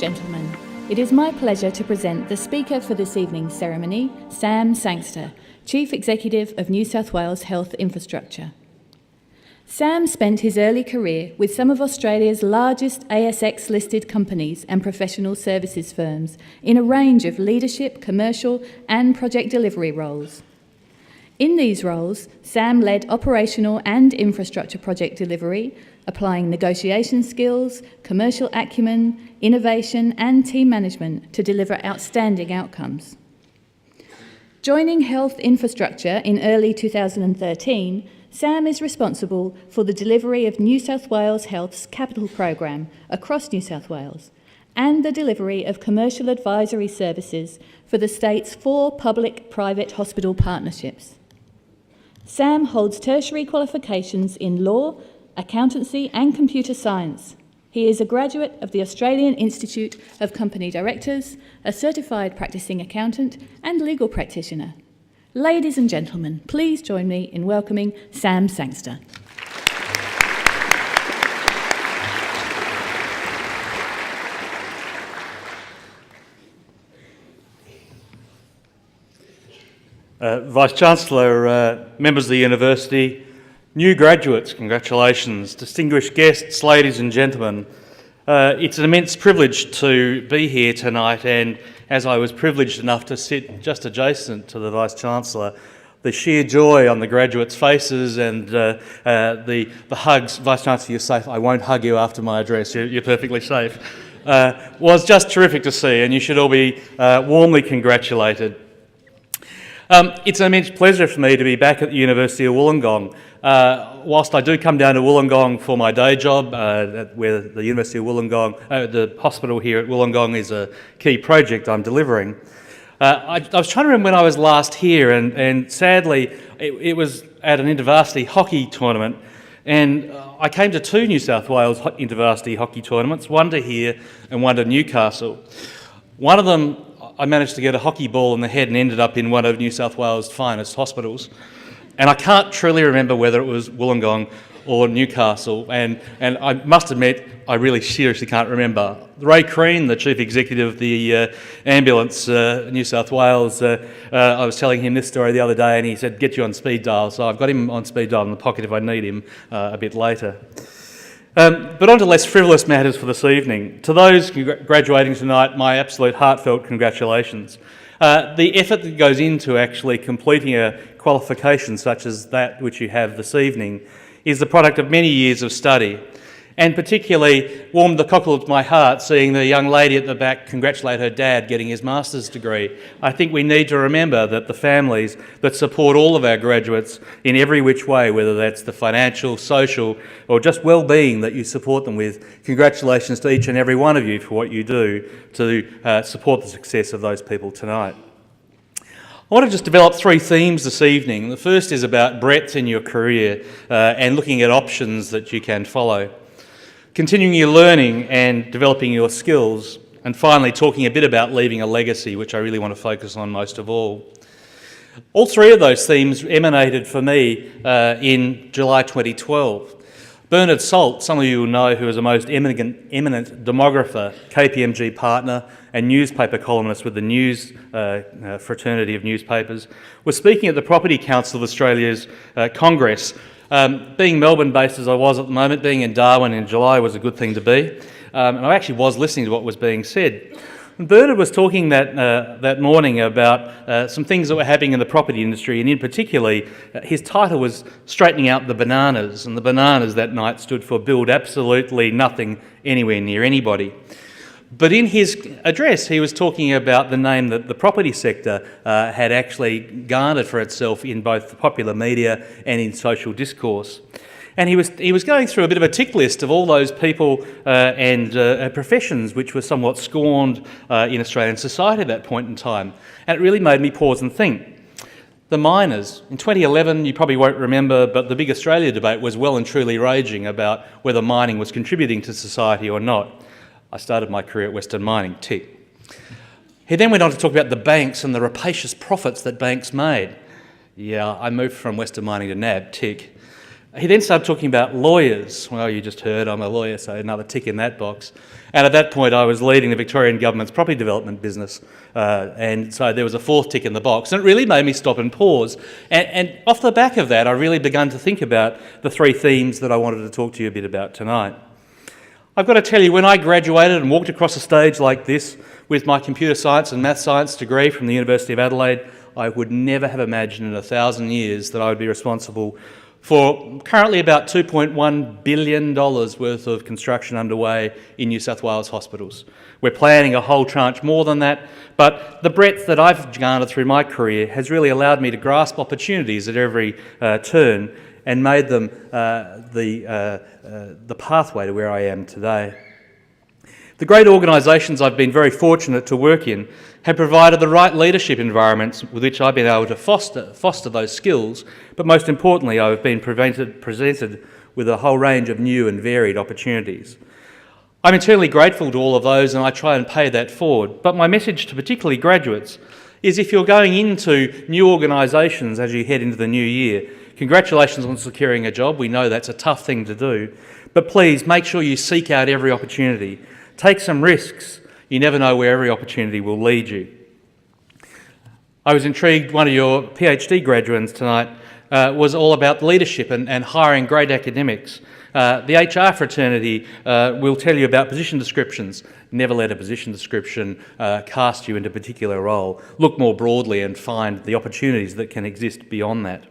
gentlemen, it is my pleasure to present the speaker for this evening's ceremony, Sam Sangster, Chief Executive of New South Wales Health Infrastructure. Sam spent his early career with some of Australia's largest ASX-listed companies and professional services firms in a range of leadership, commercial and project delivery roles. In these roles, Sam led operational and infrastructure project delivery, applying negotiation skills, commercial acumen, innovation and team management to deliver outstanding outcomes. Joining Health Infrastructure in early 2013, Sam is responsible for the delivery of New South Wales Health's capital program across New South Wales and the delivery of commercial advisory services for the state's 4 public-private hospital partnerships. Sam holds tertiary qualifications in law, accountancy and computer science. He is a graduate of the Australian Institute of Company Directors, a certified practicing accountant and legal practitioner. Ladies and gentlemen, please join me in welcoming Sam Sangster. Vice-Chancellor, members of the University, new graduates, congratulations, distinguished guests, ladies and gentlemen. It's an immense privilege to be here tonight, and as I was privileged enough to sit just adjacent to the Vice-Chancellor, the sheer joy on the graduates' faces and the hugs, Vice-Chancellor, you're safe, I won't hug you after my address, you're perfectly safe, was just terrific to see, and you should all be warmly congratulated. It's an immense pleasure for me to be back at the University of Wollongong. Whilst I do come down to Wollongong for my day job, where the University of Wollongong, the hospital here at Wollongong is a key project I'm delivering. I was trying to remember when I was last here, and sadly it was at an intervarsity hockey tournament, and I came to 2 New South Wales intervarsity hockey tournaments, one to here and one to Newcastle. One of them I managed to get a hockey ball in the head and ended up in one of New South Wales' finest hospitals. And I can't truly remember whether it was Wollongong or Newcastle, and I must admit, I really seriously can't remember. Ray Crean, the Chief Executive of the Ambulance New South Wales, I was telling him this story the other day and he said, get you on speed dial, so I've got him on speed dial in the pocket if I need him a bit later. But on to less frivolous matters for this evening. To those graduating tonight, my absolute heartfelt congratulations. The effort that goes into actually completing a qualification such as that which you have this evening is the product of many years of study, and particularly warmed the cockle of my heart seeing the young lady at the back congratulate her dad getting his master's degree. I think we need to remember that the families that support all of our graduates in every which way, whether that's the financial, social or just well-being that you support them with, congratulations to each and every one of you for what you do to support the success of those people tonight. I want to just develop 3 themes this evening. The first is about breadth in your career and looking at options that you can follow. Continuing your learning and developing your skills, and finally talking a bit about leaving a legacy, which I really want to focus on most of all. All 3 of those themes emanated for me in July 2012. Bernard Salt, some of you will know, who is a most eminent demographer, KPMG partner and newspaper columnist with the News fraternity of newspapers, was speaking at the Property Council of Australia's Congress. Being Melbourne-based as I was at the moment, being in Darwin in July was a good thing to be, and I actually was listening to what was being said. And Bernard was talking that morning about some things that were happening in the property industry, and in particular, his title was Straightening Out the Bananas, and the bananas that night stood for build absolutely nothing anywhere near anybody. But in his address, he was talking about the name that the property sector had actually garnered for itself in both the popular media and in social discourse. And he was going through a bit of a tick list of all those people and professions which were somewhat scorned in Australian society at that point in time. And it really made me pause and think. The miners. In 2011, you probably won't remember, but the big Australia debate was well and truly raging about whether mining was contributing to society or not. I started my career at Western Mining, tick. He then went on to talk about the banks and the rapacious profits that banks made. Yeah, I moved from Western Mining to NAB, tick. He then started talking about lawyers. Well, you just heard I'm a lawyer, so another tick in that box. And at that point, I was leading the Victorian Government's property development business. And so there was a fourth tick in the box. And it really made me stop and pause. And off the back of that, I really began to think about the three themes that I wanted to talk to you a bit about tonight. I've got to tell you, when I graduated and walked across a stage like this with my computer science and math science degree from the University of Adelaide, I would never have imagined in 1,000 years that I would be responsible for currently about $2.1 billion worth of construction underway in New South Wales hospitals. We're planning a whole tranche more than that, but the breadth that I've garnered through my career has really allowed me to grasp opportunities at every turn and made them the pathway to where I am today. The great organisations I've been very fortunate to work in have provided the right leadership environments with which I've been able to foster those skills, but most importantly I've been presented with a whole range of new and varied opportunities. I'm eternally grateful to all of those, and I try and pay that forward, but my message to particularly graduates is if you're going into new organisations as you head into the new year, congratulations on securing a job. We know that's a tough thing to do, but please make sure you seek out every opportunity. Take some risks. You never know where every opportunity will lead you. I was intrigued, one of your PhD graduates tonight was all about leadership and hiring great academics. The HR fraternity will tell you about position descriptions. Never let a position description cast you into a particular role. Look more broadly and find the opportunities that can exist beyond that.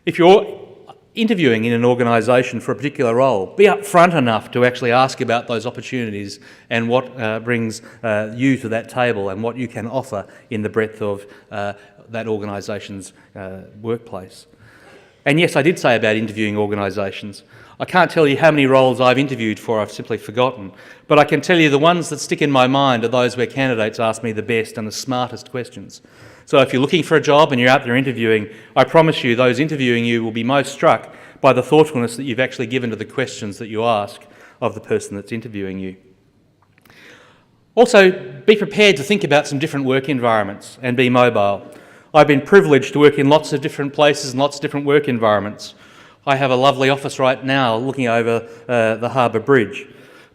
If you're interviewing in an organisation for a particular role, be upfront enough to actually ask about those opportunities and what brings you to that table and what you can offer in the breadth of that organisation's workplace. And yes, I did say about interviewing organisations. I can't tell you how many roles I've interviewed for, I've simply forgotten, but I can tell you the ones that stick in my mind are those where candidates ask me the best and the smartest questions. So if you're looking for a job and you're out there interviewing, I promise you those interviewing you will be most struck by the thoughtfulness that you've actually given to the questions that you ask of the person that's interviewing you. Also, be prepared to think about some different work environments and be mobile. I've been privileged to work in lots of different places and lots of different work environments. I have a lovely office right now looking over the Harbour Bridge.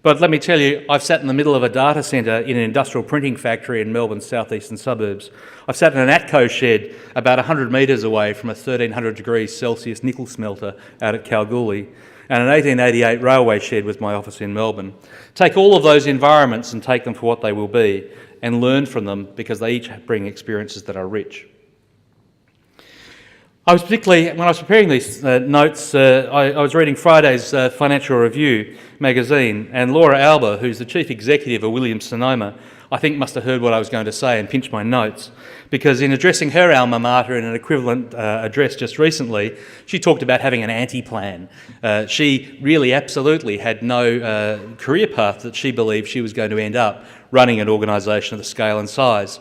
But let me tell you, I've sat in the middle of a data centre in an industrial printing factory in Melbourne's southeastern suburbs. I've sat in an ATCO shed about 100 metres away from a 1300 degrees Celsius nickel smelter out at Kalgoorlie, and an 1888 railway shed was my office in Melbourne. Take all of those environments and take them for what they will be, and learn from them because they each bring experiences that are rich. When I was preparing these notes, I was reading Friday's Financial Review magazine, and Laura Alber, who's the Chief Executive of Williams-Sonoma, I think must have heard what I was going to say and pinched my notes, because in addressing her alma mater in an equivalent address just recently, she talked about having an anti-plan. She really absolutely had no career path that she believed she was going to end up running an organisation of the scale and size.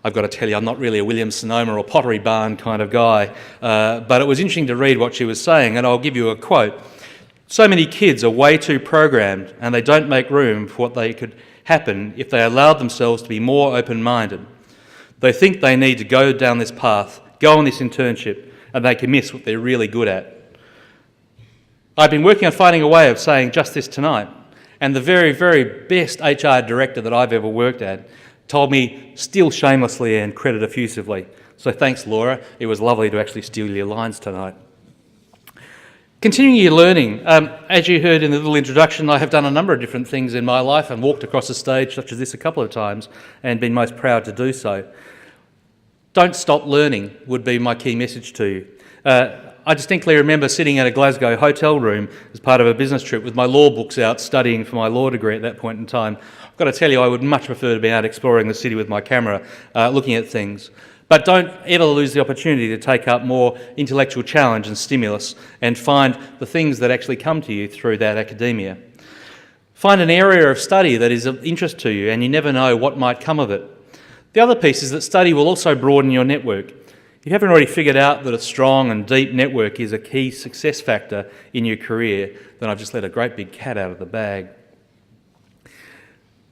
I've got to tell you, I'm not really a Williams-Sonoma or Pottery Barn kind of guy, but it was interesting to read what she was saying, and I'll give you a quote. "So many kids are way too programmed, and they don't make room for what they could happen if they allowed themselves to be more open-minded. They think they need to go down this path, go on this internship, and they can miss what they're really good at." I've been working on finding a way of saying just this tonight, and the very, very best HR director that I've ever worked at told me, steal shamelessly and credit effusively. So thanks, Laura. It was lovely to actually steal your lines tonight. Continuing your learning, as you heard in the little introduction, I have done a number of different things in my life and walked across a stage such as this a couple of times and been most proud to do so. Don't stop learning would be my key message to you. I distinctly remember sitting in a Glasgow hotel room as part of a business trip with my law books out, studying for my law degree at that point in time. I've got to tell you, I would much prefer to be out exploring the city with my camera, looking at things. But don't ever lose the opportunity to take up more intellectual challenge and stimulus and find the things that actually come to you through that academia. Find an area of study that is of interest to you, and you never know what might come of it. The other piece is that study will also broaden your network. If you haven't already figured out that a strong and deep network is a key success factor in your career, then I've just let a great big cat out of the bag.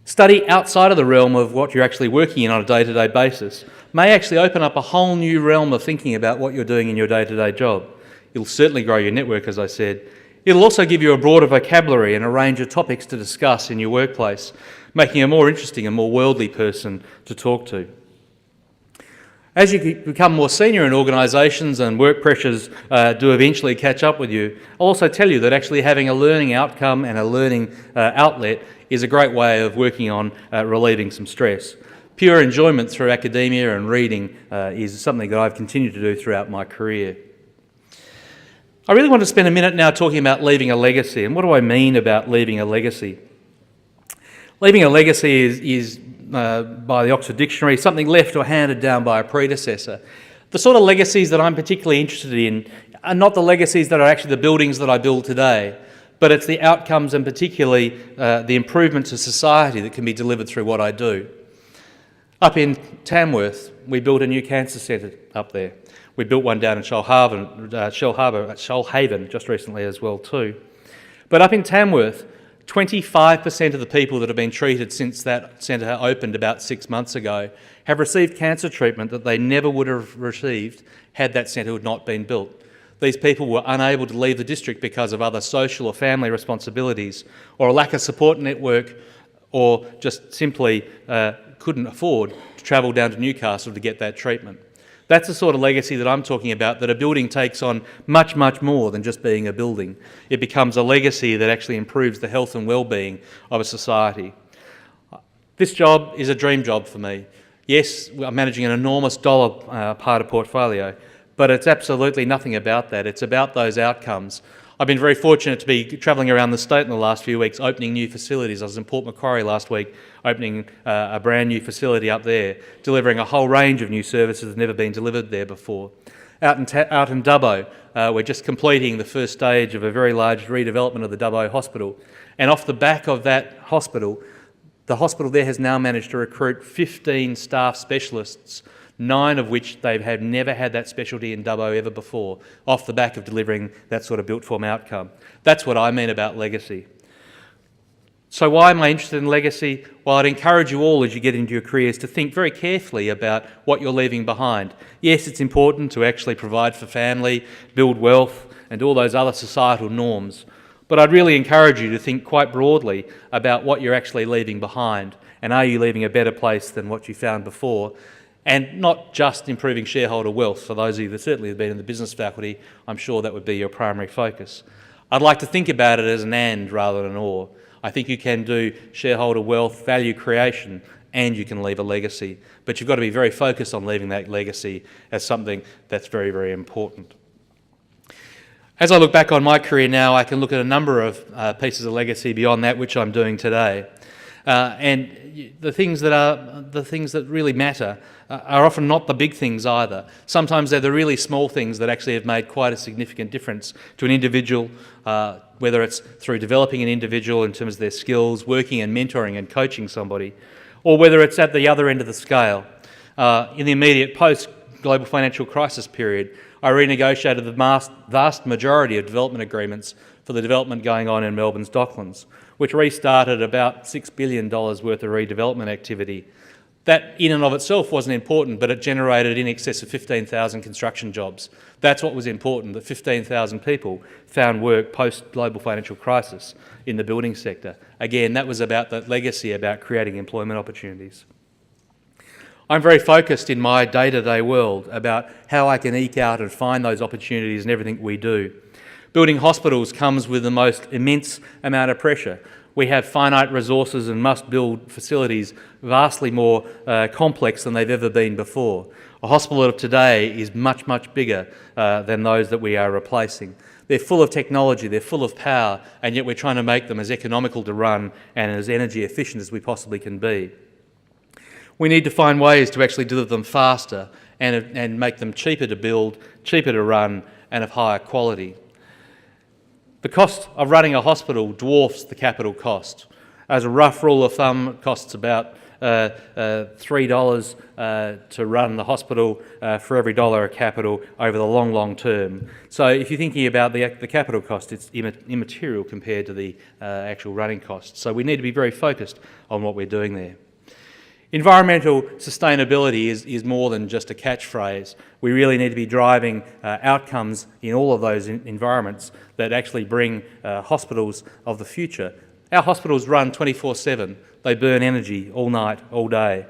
Study outside of the realm of what you're actually working in on a day-to-day basis may actually open up a whole new realm of thinking about what you're doing in your day-to-day job. It'll certainly grow your network, as I said. It'll also give you a broader vocabulary and a range of topics to discuss in your workplace, making you a more interesting and more worldly person to talk to. As you become more senior in organisations and work pressures do eventually catch up with you, I'll also tell you that actually having a learning outcome and a learning outlet is a great way of working on relieving some stress. Pure enjoyment through academia and reading is something that I've continued to do throughout my career. I really want to spend a minute now talking about leaving a legacy. And what do I mean about leaving a legacy? Leaving a legacy is by the Oxford Dictionary, something left or handed down by a predecessor. The sort of legacies that I'm particularly interested in are not the legacies that are actually the buildings that I build today, but it's the outcomes and particularly the improvements to society that can be delivered through what I do. Up in Tamworth, we built a new cancer centre up there. We built one down in Shoalhaven just recently as well too. But up in Tamworth, 25% of the people that have been treated since that centre opened about 6 months ago have received cancer treatment that they never would have received had that centre not been built. These people were unable to leave the district because of other social or family responsibilities or a lack of support network, or just simply couldn't afford to travel down to Newcastle to get that treatment. That's the sort of legacy that I'm talking about, that a building takes on much, much more than just being a building. It becomes a legacy that actually improves the health and well-being of a society. This job is a dream job for me. Yes, I'm managing an enormous dollar part of portfolio, but it's absolutely nothing about that. It's about those outcomes. I've been very fortunate to be travelling around the state in the last few weeks, opening new facilities. I was in Port Macquarie last week, opening a brand new facility up there, delivering a whole range of new services that have never been delivered there before. Out in Dubbo, we're just completing the first stage of a very large redevelopment of the Dubbo Hospital. And off the back of that hospital, the hospital there has now managed to recruit 15 staff specialists, 9 of which they've never had that specialty in Dubbo ever before, off the back of delivering that sort of built form outcome. That's what I mean about legacy. So why am I interested in legacy? Well, I'd encourage you all as you get into your careers to think very carefully about what you're leaving behind. Yes, it's important to actually provide for family, build wealth, and all those other societal norms. But I'd really encourage you to think quite broadly about what you're actually leaving behind, and are you leaving a better place than what you found before? And not just improving shareholder wealth. For those of you that certainly have been in the business faculty, I'm sure that would be your primary focus. I'd like to think about it as an and rather than an or. I think you can do shareholder wealth, value creation, and you can leave a legacy. But you've got to be very focused on leaving that legacy as something that's very, very important. As I look back on my career now, I can look at a number of pieces of legacy beyond that which I'm doing today. And the things that really matter are often not the big things either. Sometimes they're the really small things that actually have made quite a significant difference to an individual, whether it's through developing an individual in terms of their skills, working and mentoring and coaching somebody, or whether it's at the other end of the scale. In the immediate post-global financial crisis period, I renegotiated the vast majority of development agreements for the development going on in Melbourne's Docklands, which restarted about $6 billion worth of redevelopment activity. That in and of itself wasn't important, but it generated in excess of 15,000 construction jobs. That's what was important, that 15,000 people found work post-global financial crisis in the building sector. Again, that was about the legacy, about creating employment opportunities. I'm very focused in my day-to-day world about how I can eke out and find those opportunities in everything we do. Building hospitals comes with the most immense amount of pressure. We have finite resources and must build facilities vastly more complex than they've ever been before. A hospital of today is much, much bigger than those that we are replacing. They're full of technology, they're full of power, and yet we're trying to make them as economical to run and as energy efficient as we possibly can be. We need to find ways to actually deliver them faster and make them cheaper to build, cheaper to run, and of higher quality. The cost of running a hospital dwarfs the capital cost. As a rough rule of thumb, it costs about $3 to run the hospital for every dollar of capital over the long, long term. So if you're thinking about the capital cost, it's immaterial compared to the actual running costs. So we need to be very focused on what we're doing there. Environmental sustainability is more than just a catchphrase. We really need to be driving outcomes in all of those environments that actually bring hospitals of the future. Our hospitals run 24/7. They burn energy all night, all day,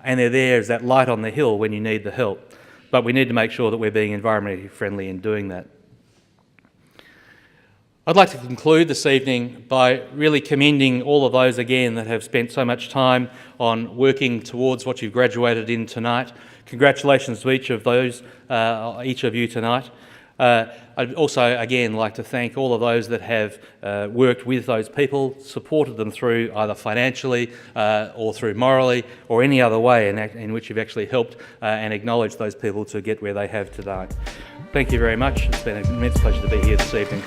and they're there as that light on the hill when you need the help. But we need to make sure that we're being environmentally friendly in doing that. I'd like to conclude this evening by really commending all of those again that have spent so much time on working towards what you've graduated in tonight. Congratulations to each of you tonight. I'd also again like to thank all of those that have worked with those people, supported them through either financially or through morally or any other way in which you've actually helped and acknowledged those people to get where they have today. Thank you very much. It's been an immense pleasure to be here this evening.